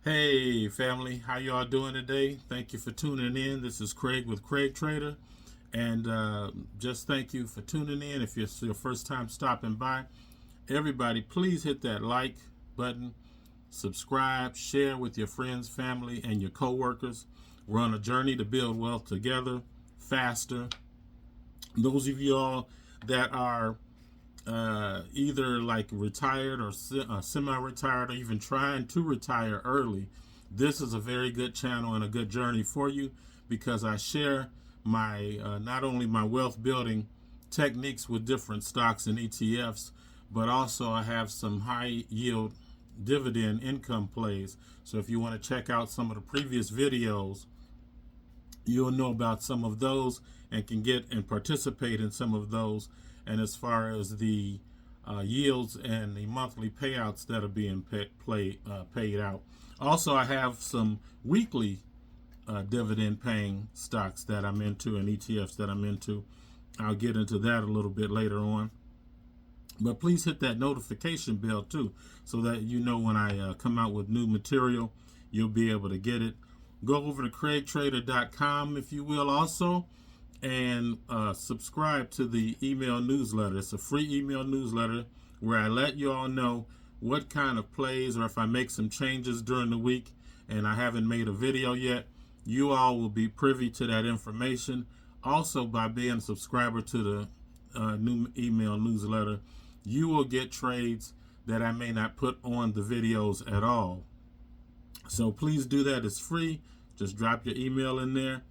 Hey family, how y'all doing today? Thank you for tuning in. This is Craig with CraigTrader, and just thank you for tuning in. If it's your first time stopping by, everybody, please hit that like button, subscribe, share with your friends, family, and your coworkers. We're on a journey to build wealth together, faster. Those of y'all that are either like retired or semi-retired or even trying to retire early, this is a very good channel and a good journey for you because I share my not only my wealth building techniques with different stocks and ETFs, but also I have some high yield dividend income plays. So if you want to check out some of the previous videos, you'll know about some of those and can get and participate in some of those. And as far as the yields and the monthly payouts that are being paid out, also I have some weekly dividend paying stocks that I'm into and ETFs that I'm into. I'll get into that a little bit later on. But please hit that notification bell too, so that you know when I come out with new material, you'll be able to get it. Go over to CraigTrader.com, if you will, also, and subscribe to the email newsletter. It's a free email newsletter where I let you all know what kind of plays or if I make some changes during the week and I haven't made a video yet, you all will be privy to that information. Also, by being a subscriber to the new email newsletter, you will get trades that I may not put on the videos at all. So please do that. It's free. Just drop your email in there.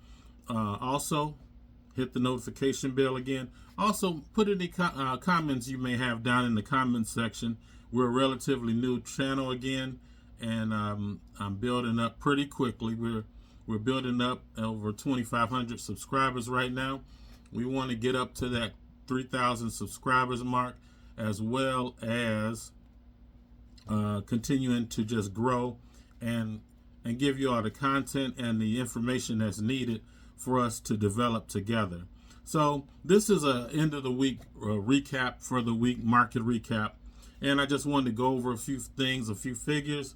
Also, hit the notification bell again. Also, put any comments you may have down in the comments section. We're a relatively new channel again, and I'm building up pretty quickly. We're building up over 2,500 subscribers right now. We want to get up to that 3,000 subscribers mark, as well as continuing to just grow and give you all the content and the information that's needed for us to develop together. So this is a end of the week recap for the week, market recap, and I just wanted to go over a few things, a few figures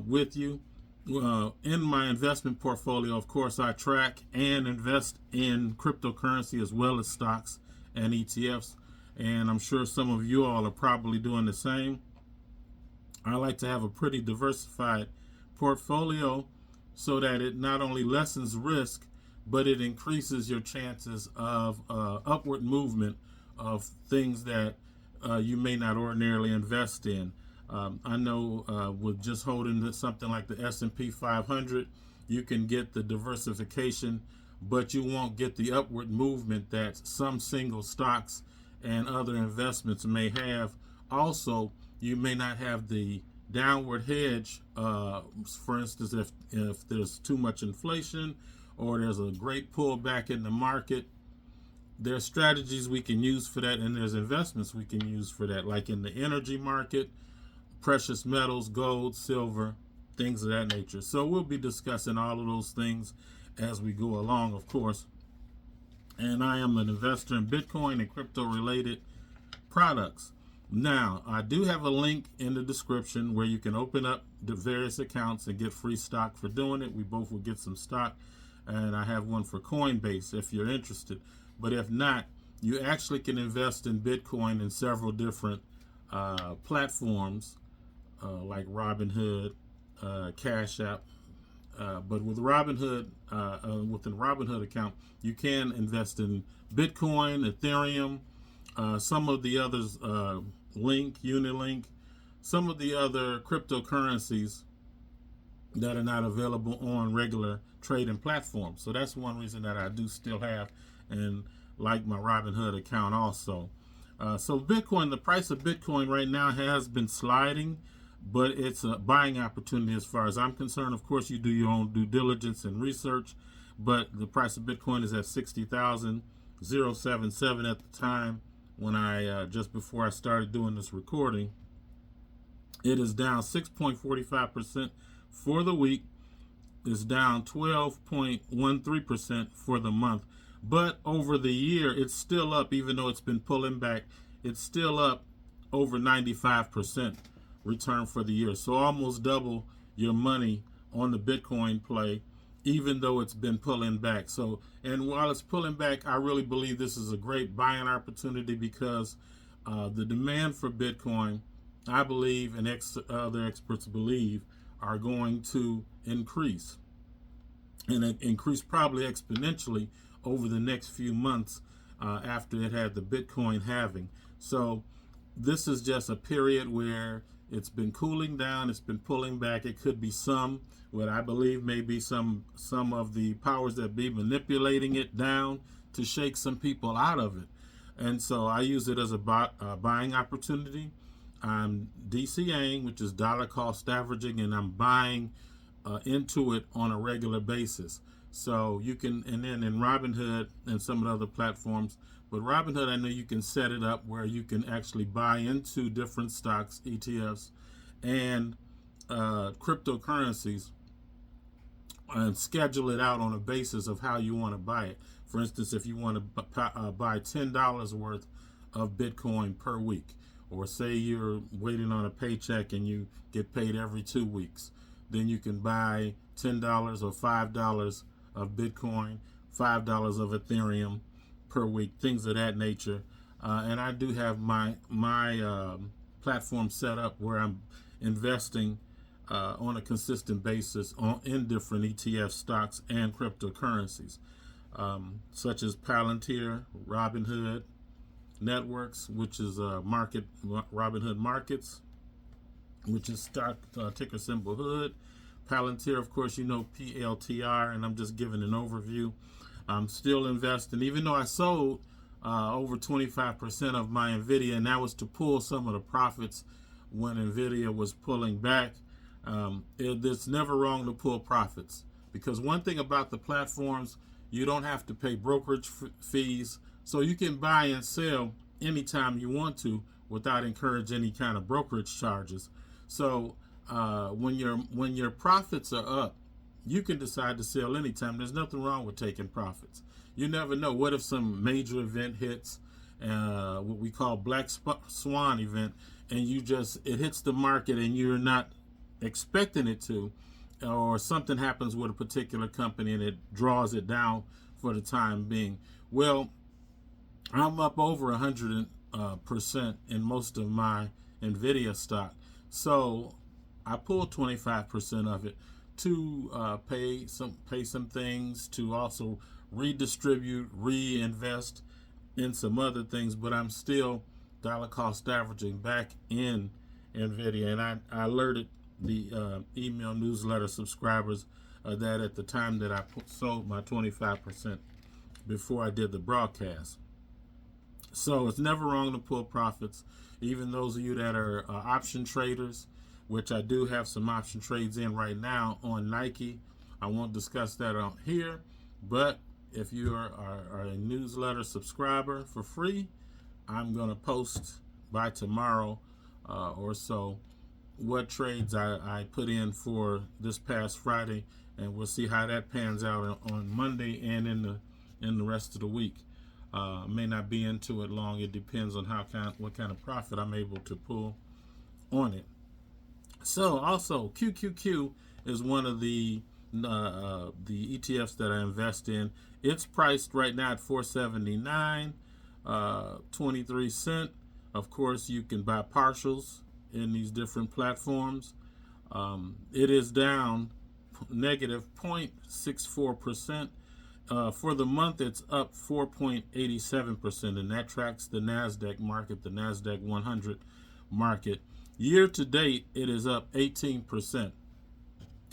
with you. In my investment portfolio, of course, I track and invest in cryptocurrency as well as stocks and ETFs, and I'm sure some of you all are probably doing the same. I like to have a pretty diversified portfolio so that it not only lessens risk, but it increases your chances of upward movement of things that you may not ordinarily invest in. I know with just holding something like the S&P 500, you can get the diversification, but you won't get the upward movement that some single stocks and other investments may have. Also, you may not have the downward hedge. For instance, if there's too much inflation or there's a great pullback in the market, there's strategies we can use for that, and there's investments we can use for that, like in the energy market, precious metals, gold, silver, things of that nature. So we'll be discussing all of those things as we go along, of course. And I am an investor in Bitcoin and crypto related products. Now, I do have a link in the description where you can open up the various accounts and get free stock for doing it. We both will get some stock, and I have one for Coinbase if you're interested. But if not, you actually can invest in Bitcoin in several different platforms like Robinhood, Cash App. But with Robinhood, within Robinhood account, you can invest in Bitcoin, Ethereum, some of the others, Link, Unilink, some of the other cryptocurrencies that are not available on regular trading platforms. So that's one reason that I do still have and like my Robinhood account also. So Bitcoin, the price of Bitcoin right now has been sliding, but it's a buying opportunity as far as I'm concerned. Of course, you do your own due diligence and research, but the price of Bitcoin is at 60,077 at the time when I just before I started doing this recording. It is down 6.45% for the week. It's down 12.13% for the month. But over the year, it's still up, even though it's been pulling back. It's still up over 95% return for the year. So almost double your money on the Bitcoin play, even though it's been pulling back. So, and while it's pulling back, I really believe this is a great buying opportunity because the demand for Bitcoin, I believe, and other experts believe, are going to increase, and increase probably exponentially over the next few months after it had the Bitcoin halving. So this is just a period where it's been cooling down, it's been pulling back. It could be what I believe may be some of the powers that be manipulating it down to shake some people out of it. And so I use it as a buying opportunity. I'm DCAing, which is dollar cost averaging, and I'm buying into it on a regular basis. So you can, and then in Robinhood and some of the other platforms, but Robinhood, I know you can set it up where you can actually buy into different stocks, ETFs, and cryptocurrencies, and schedule it out on a basis of how you want to buy it. For instance, if you want to buy $10 worth of Bitcoin per week, or say you're waiting on a paycheck and you get paid every 2 weeks, then you can buy $10 or $5 of Bitcoin, $5 of Ethereum per week, things of that nature. And I do have my platform set up where I'm investing on a consistent basis in different ETF stocks and cryptocurrencies, such as Palantir, ROBINHOOD Networks, which is Robinhood Markets, which is stock ticker symbol Hood. Palantir, of course, you know, PLTR, and I'm just giving an overview. I'm still investing, even though I sold over 25% of my NVIDIA, and that was to pull some of the profits when NVIDIA was pulling back. It's never wrong to pull profits, because one thing about the platforms, you don't have to pay brokerage fees, so you can buy and sell anytime you want to without incurring any kind of brokerage charges. So when your profits are up, you can decide to sell anytime. There's nothing wrong with taking profits. You never know. What if some major event hits, what we call black swan event, and it hits the market and you're not expecting it to, or something happens with a particular company and it draws it down for the time being. Well, I'm up over 100% in most of my NVIDIA stock. So I pulled 25% of it to pay some things, to also redistribute, reinvest in some other things, but I'm still dollar cost averaging back in NVIDIA. And I alerted the email newsletter subscribers that at the time that I sold my 25% before I did the broadcast. So it's never wrong to pull profits. Even those of you that are option traders, which I do have some option trades in right now on Nike. I won't discuss that on here, but if you are a newsletter subscriber for free, I'm going to post by tomorrow or so what trades I put in for this past Friday, and we'll see how that pans out on Monday and in the rest of the week. May not be into it long. It depends on what kind of profit I'm able to pull on it. So also QQQ is one of the ETFs that I invest in. It's priced right now at $4.79, 23 cents. Of course, you can buy partials in these different platforms. It is down negative 0.64%. For the month, it's up 4.87%, and that tracks the NASDAQ market, the NASDAQ 100 market. Year to date, it is up 18%.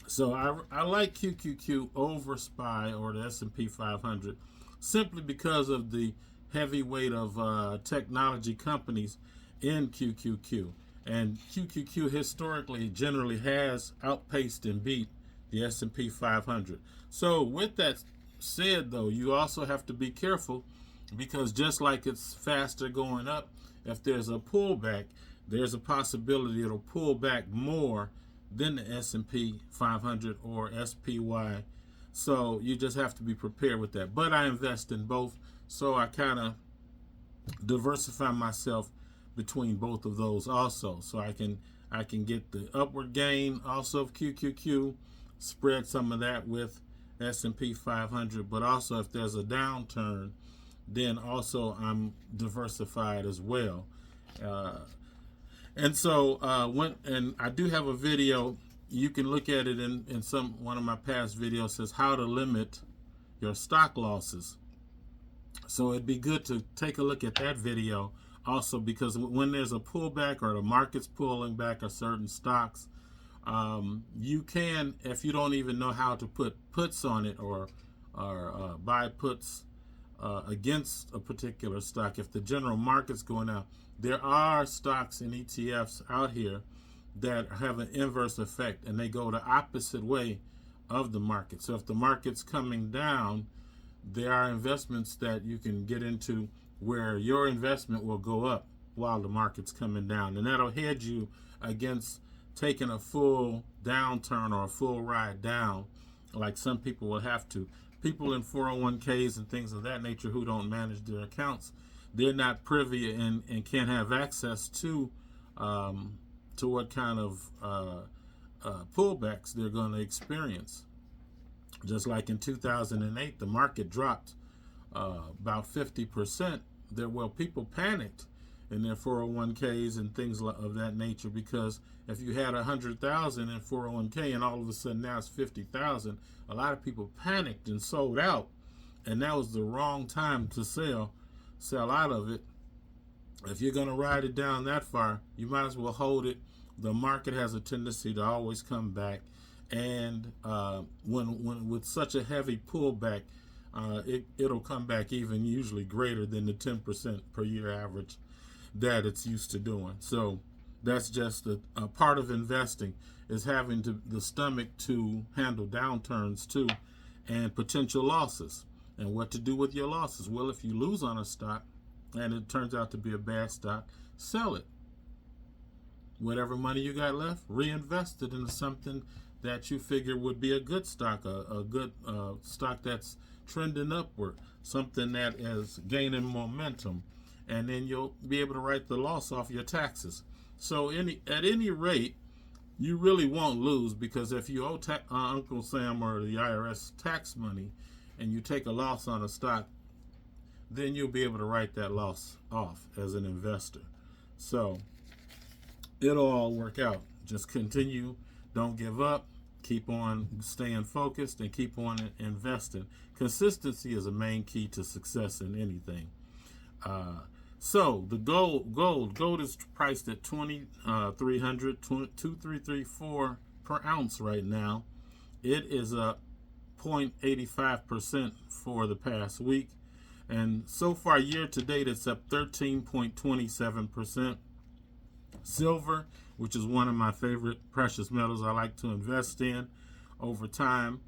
So I like QQQ over SPY or the S&P 500 simply because of the heavy weight of technology companies in QQQ. And QQQ historically generally has outpaced and beat the S&P 500. So with that said, though, you also have to be careful, because just like it's faster going up, if there's a pullback, there's a possibility it'll pull back more than the S&P 500 or SPY. So you just have to be prepared with that. But I invest in both, so I kind of diversify myself between both of those also. So I can I can get the upward gain also of QQQ, spread some of that with S&P 500, but also if there's a downturn, then also I'm diversified as well. And so and I do have a video. You can look at it in one of my past videos, says how to limit your stock losses. So it'd be good to take a look at that video also, because when there's a pullback or the market's pulling back of certain stocks, you can, if you don't even know how to put puts on it or buy puts against a particular stock, if the general market's going out, there are stocks and ETFs out here that have an inverse effect, and they go the opposite way of the market. So if the market's coming down, there are investments that you can get into where your investment will go up while the market's coming down, and that'll hedge you against taking a full downturn or a full ride down like some people will have to. People in 401ks and things of that nature who don't manage their accounts, they're not privy and can't have access to what kind of pullbacks they're going to experience. Just like in 2008, the market dropped about 50%. People panicked in their 401ks and things of that nature, because if you had 100,000 in 401k and all of a sudden now it's 50,000, a lot of people panicked and sold out, and that was the wrong time to sell out of it. If you're going to ride it down that far, you might as well hold it. The market has a tendency to always come back, and when with such a heavy pullback, it'll come back even usually greater than the 10% per year average that it's used to doing. So that's just a part of investing, is having the stomach to handle downturns too, and potential losses, and what to do with your losses. Well, if you lose on a stock and it turns out to be a bad stock, sell it. Whatever money you got left, reinvest it into something that you figure would be a good stock, a good stock that's trending upward, something that is gaining momentum, and then you'll be able to write the loss off your taxes. So at any rate, you really won't lose, because if you owe Uncle Sam or the IRS tax money and you take a loss on a stock, then you'll be able to write that loss off as an investor. So it'll all work out. Just continue. Don't give up. Keep on staying focused and keep on investing. Consistency is a main key to success in anything. So the gold is priced at 2334 per ounce right now. It is up 0.85% for the past week, and so far year to date it's up 13.27%. Silver, which is one of my favorite precious metals I like to invest in over time,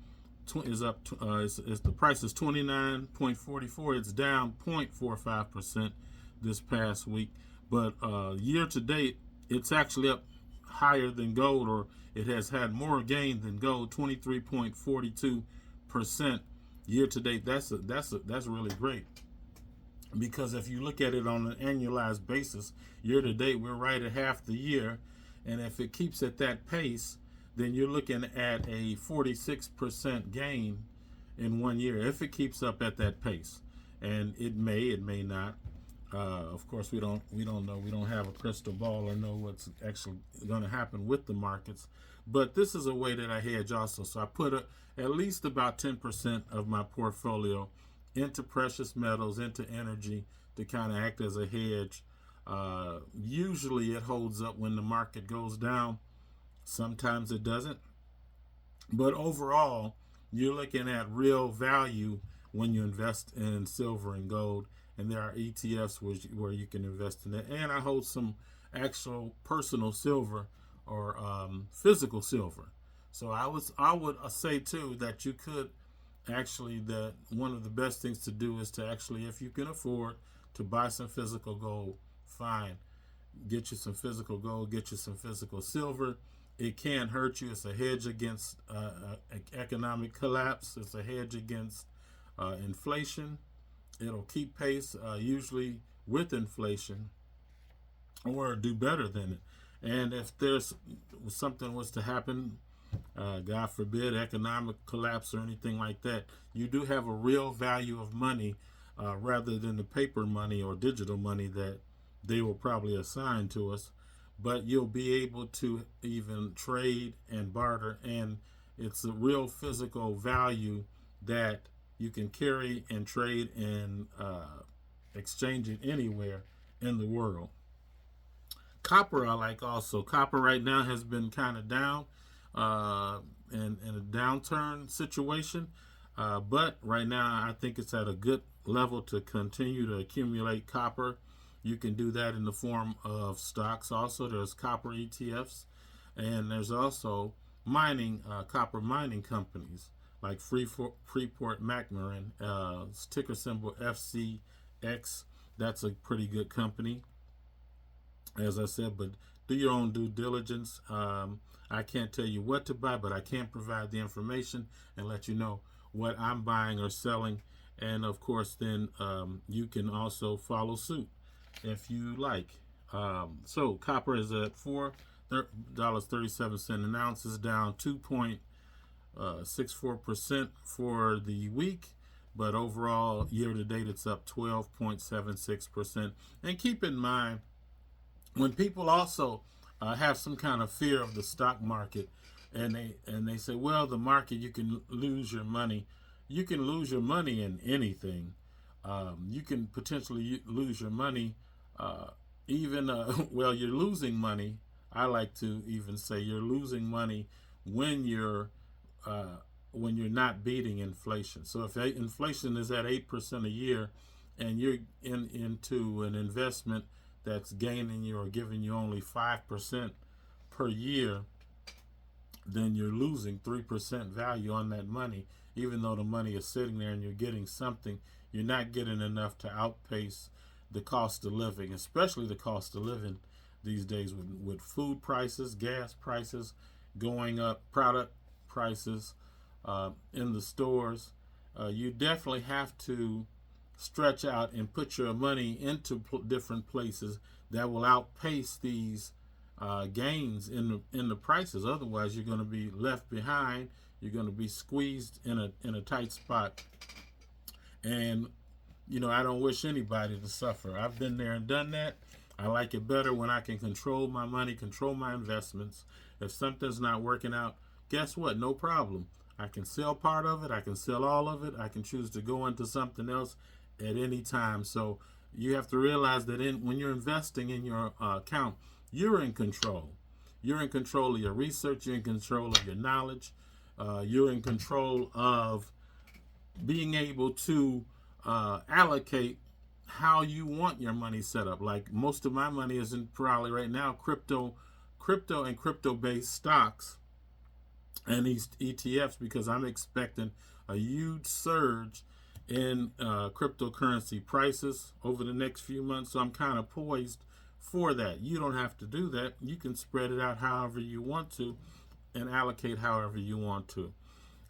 is up. The price is 29.44. It's down 0.45% this past week, but year to date it's actually up higher than gold, or it has had more gain than gold, 23.42% year to date. That's really great, because if you look at it on an annualized basis, year to date we're right at half the year, and if it keeps at that pace, then you're looking at a 46% gain in 1 year if it keeps up at that pace. And it may not. Of course, we don't know. We don't have a crystal ball or know what's actually going to happen with the markets. But this is a way that I hedge also. So I put at least about 10% of my portfolio into precious metals, into energy, to kind of act as a hedge. Usually it holds up when the market goes down. Sometimes it doesn't. But overall, you're looking at real value when you invest in silver and gold. And there are ETFs where you can invest in it. And I hold some actual personal silver or physical silver. So I would say too that you could actually, that one of the best things to do is to actually, if you can afford to buy some physical gold, fine. Get you some physical gold, get you some physical silver. It can't hurt you. It's a hedge against economic collapse. It's a hedge against inflation. It'll keep pace usually with inflation, or do better than it. And if there's something was to happen, God forbid, economic collapse or anything like that, you do have a real value of money rather than the paper money or digital money that they will probably assign to us. But you'll be able to even trade and barter, and it's a real physical value that you can carry and trade and exchange it anywhere in the world. Copper I like also. Copper right now has been kind of down in a downturn situation. But right now I think it's at a good level to continue to accumulate copper. You can do that in the form of stocks also. There's copper ETFs. And there's also copper mining companies like Freeport McMoran, ticker symbol FCX. That's a pretty good company, as I said, but do your own due diligence. I can't tell you what to buy, but I can provide the information and let you know what I'm buying or selling. And of course, then you can also follow suit if you like. So copper is at $4.37 an ounce, is down 2.64% for the week. But overall, year to date, it's up 12.76%. And keep in mind, when people also have some kind of fear of the stock market, and they say, well, the market, you can lose your money. You can lose your money in anything. You can potentially lose your money well, you're losing money. I like to even say you're losing money when you're not beating inflation. So if inflation is at 8% a year, and you're into an investment that's gaining you or giving you only 5% per year, then you're losing 3% value on that money. Even though the money is sitting there and you're getting something, you're not getting enough to outpace the cost of living, especially the cost of living these days with food prices, gas prices going up, product prices in the stores. You definitely have to stretch out and put your money into different places that will outpace these gains in the prices. Otherwise, you're going to be left behind. You're going to be squeezed in a tight spot. And I don't wish anybody to suffer. I've been there and done that. I like it better when I can control my money, control my investments. If something's not working out, guess what? No problem. I can sell part of it. I can sell all of it. I can choose to go into something else at any time. So you have to realize that when you're investing in your account, you're in control. You're in control of your research. You're in control of your knowledge. You're in control of being able to allocate how you want your money set up. Like most of my money is in probably right now crypto and crypto-based stocks and these ETFs, because I'm expecting a huge surge in cryptocurrency prices over the next few months. So I'm kind of poised for that. You don't have to do that. You can spread it out however you want to and allocate however you want to.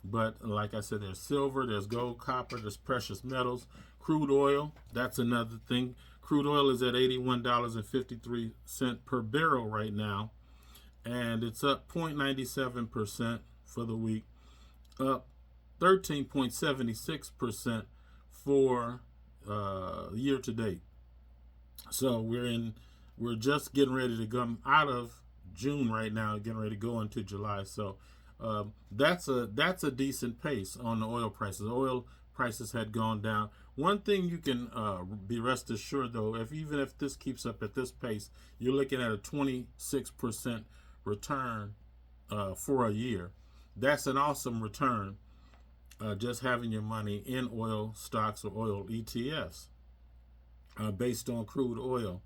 But like I said, there's silver, there's gold, copper, there's precious metals, crude oil. That's another thing. Crude oil is at $81.53 per barrel right now, and it's up 0.97% for the week, up 13.76% for year to date. So we're just getting ready to come out of June right now, getting ready to go into July. So that's a decent pace on the oil prices. Oil prices had gone down. One thing you can be rest assured, though, even if this keeps up at this pace, you're looking at a 26% return for a year. That's an awesome return, just having your money in oil stocks or oil ETFs based on crude oil.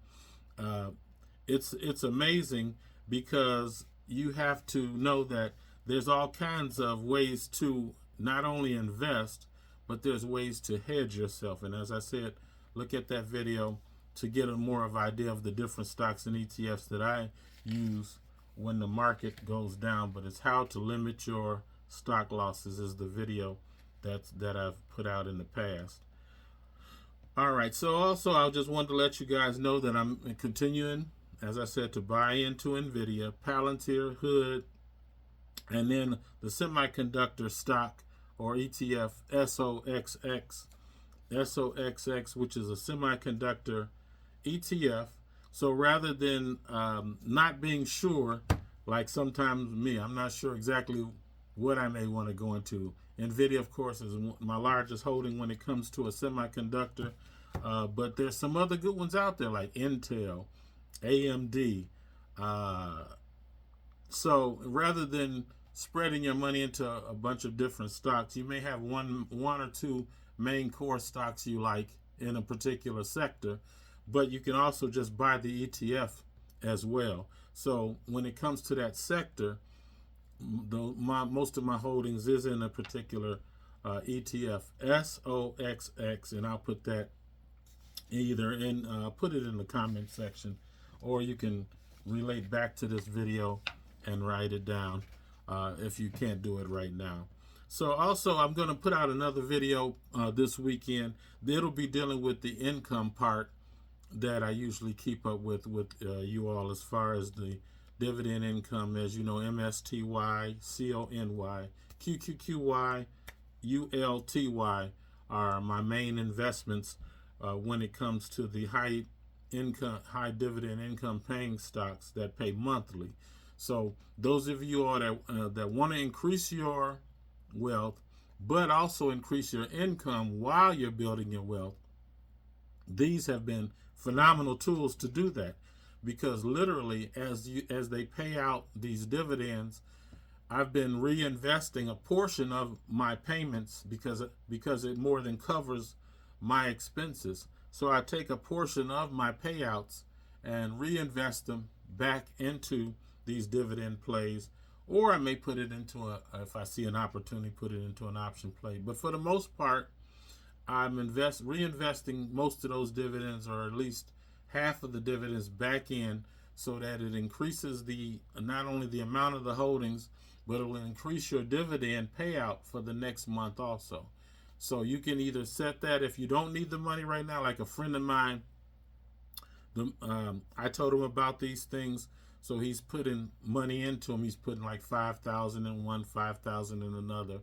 It's amazing, because you have to know that there's all kinds of ways to not only invest, but there's ways to hedge yourself. And as I said, look at that video to get a more of idea of the different stocks and ETFs that I use when the market goes down. But it's how to limit your stock losses is the video that I've put out in the past. All right, so also I just wanted to let you guys know that I'm continuing as I said, to buy into NVIDIA, Palantir, Hood, and then the semiconductor stock or ETF SOXX, which is a semiconductor ETF. So rather than not being sure, like sometimes me, I'm not sure exactly what I may want to go into. NVIDIA, of course, is my largest holding when it comes to a semiconductor. But there's some other good ones out there like Intel, AMD. So rather than spreading your money into a bunch of different stocks, you may have one or two main core stocks you like in a particular sector, but you can also just buy the ETF as well. So when it comes to that sector, most of my holdings is in a particular ETF, SOXX, and I'll put that either in, put it in the comment section, or you can relate back to this video and write it down if you can't do it right now. So also, I'm going to put out another video this weekend. It'll be dealing with the income part that I usually keep up with you all as far as the dividend income. As you know, MSTY, CONY, QQQY, ULTY are my main investments when it comes to the high dividend income paying stocks that pay monthly. So those of you all that want to increase your wealth, but also increase your income while you're building your wealth, these have been phenomenal tools to do that, because literally as they pay out these dividends, I've been reinvesting a portion of my payments because it more than covers my expenses. So I take a portion of my payouts and reinvest them back into these dividend plays, or I may put it into if I see an opportunity, put it into an option play. But for the most part, I'm reinvesting most of those dividends, or at least half of the dividends, back in, so that it increases not only the amount of the holdings, but it will increase your dividend payout for the next month also. So you can either set that if you don't need the money right now, like a friend of mine, I told him about these things, so he's putting money into them. He's putting like 5,000 in one, 5,000 in another,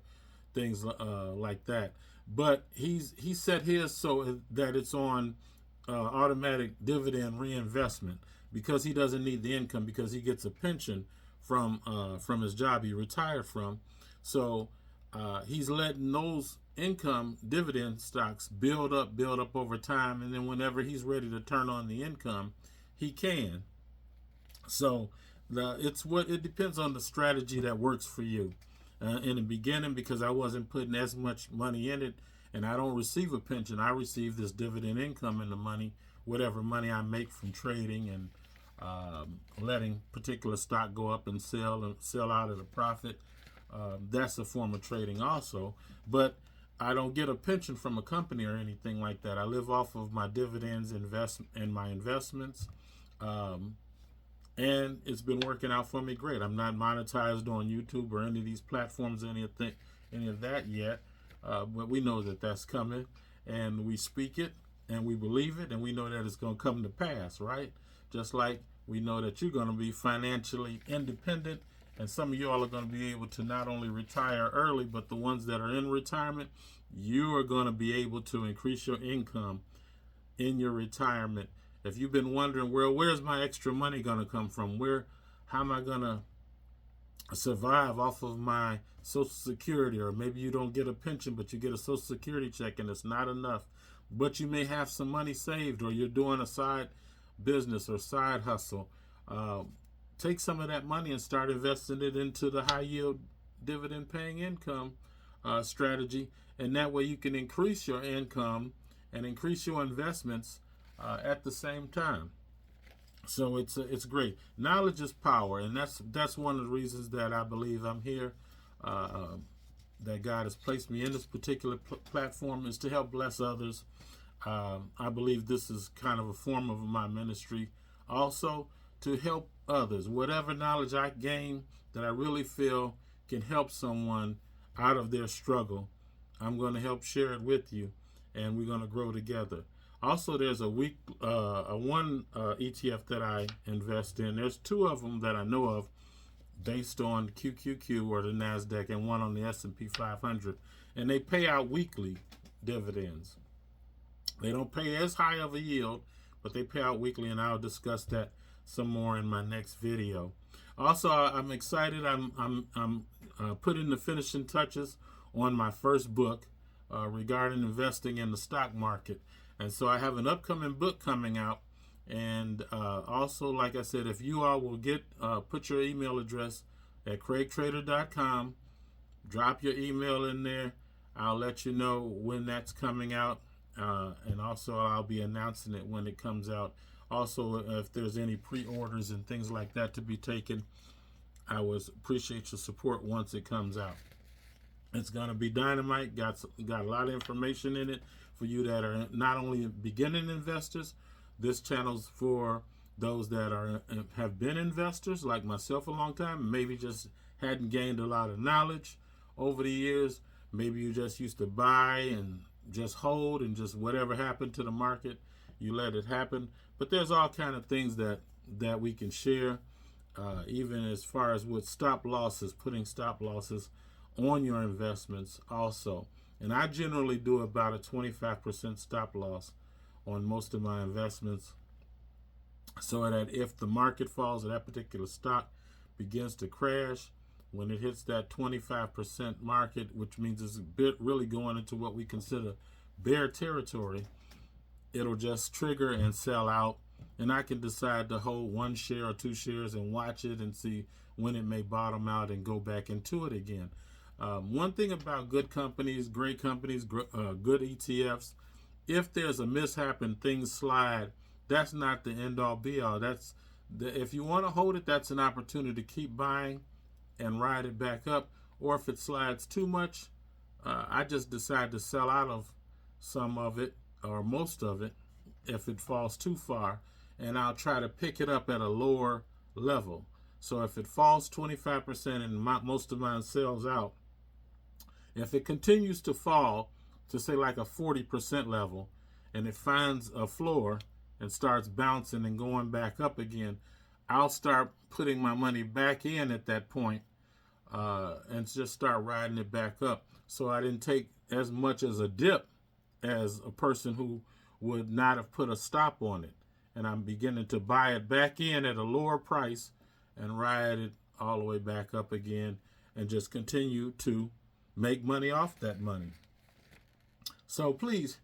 things like that. But he set his so that it's on automatic dividend reinvestment, because he doesn't need the income, because he gets a pension from his job he retired from. So he's letting those income dividend stocks build up over time, and then whenever he's ready to turn on the income, he can. So it depends on the strategy that works for you. In the beginning, because I wasn't putting as much money in it, and I don't receive a pension, I receive this dividend income in the money, whatever money I make from trading and letting particular stock go up and sell out at a profit. That's a form of trading also, but I don't get a pension from a company or anything like that. I live off of my dividends and my investments, and it's been working out for me great. I'm not monetized on YouTube or any of these platforms, any of that yet, but we know that that's coming, and we speak it, and we believe it, and we know that it's going to come to pass, right? Just like we know that you're going to be financially independent, and some of you all are going to be able to not only retire early, but the ones that are in retirement, you are going to be able to increase your income in your retirement. If you've been wondering, where's my extra money going to come from? How am I going to survive off of my Social Security? Or maybe you don't get a pension, but you get a Social Security check and it's not enough. But you may have some money saved, or you're doing a side business or side hustle. Take some of that money and start investing it into the high yield dividend paying income strategy. And that way you can increase your income and increase your investments at the same time. So it's great. Knowledge is power, and that's one of the reasons that I believe I'm here. That God has placed me in this particular platform is to help bless others. I believe this is kind of a form of my ministry, also to help others. Whatever knowledge I gain that I really feel can help someone out of their struggle, I'm going to help share it with you, and we're going to grow together. Also, there's a one ETF that I invest in. There's two of them that I know of based on QQQ or the NASDAQ, and one on the S&P 500. And they pay out weekly dividends. They don't pay as high of a yield, but they pay out weekly, and I'll discuss that some more in my next video. Also, I'm excited. I'm putting the finishing touches on my first book regarding investing in the stock market. And so I have an upcoming book coming out. And also, like I said, if you all will put your email address at CraigTrader.com, drop your email in there. I'll let you know when that's coming out. And also, I'll be announcing it when it comes out. Also, if there's any pre-orders and things like that to be taken, I would appreciate your support once it comes out. It's going to be dynamite. Got a lot of information in it for you that are not only beginning investors. This channel's for those that have been investors, like myself, a long time. Maybe just hadn't gained a lot of knowledge over the years. Maybe you just used to buy and just hold, and just whatever happened to the market, you let it happen. But there's all kind of things that we can share, even as far as with stop losses, putting stop losses on your investments also. And I generally do about a 25% stop loss on most of my investments, so that if the market falls or that particular stock begins to crash, when it hits that 25% market, which means it's really going into what we consider bear territory, it'll just trigger and sell out, and I can decide to hold one share or two shares and watch it and see when it may bottom out and go back into it again. One thing about good companies, great companies, good ETFs, if there's a mishap and things slide, that's not the end all be all. If you want to hold it, that's an opportunity to keep buying and ride it back up. Or if it slides too much, I just decide to sell out of some of it or most of it if it falls too far, and I'll try to pick it up at a lower level. So if it falls 25% and most of mine sells out, if it continues to fall to say like a 40% level, and it finds a floor and starts bouncing and going back up again, I'll start putting my money back in at that point, and just start riding it back up. So I didn't take as much as a dip as a person who would not have put a stop on it. And I'm beginning to buy it back in at a lower price and ride it all the way back up again, and just continue to make money off that money. So please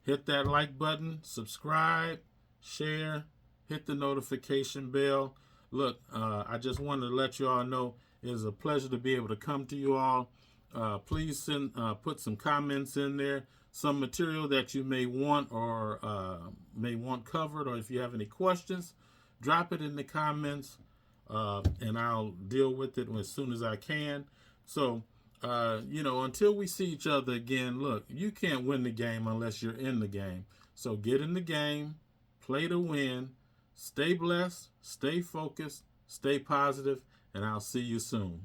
hit that like button, subscribe, share, hit the notification bell. Look, I just wanted to let you all know it is a pleasure to be able to come to you all. Please put some comments in there, some material that you may want or may want covered, or if you have any questions, drop it in the comments, and I'll deal with it as soon as I can. So, until we see each other again, look, you can't win the game unless you're in the game. So get in the game, play to win, stay blessed, stay focused, stay positive, and I'll see you soon.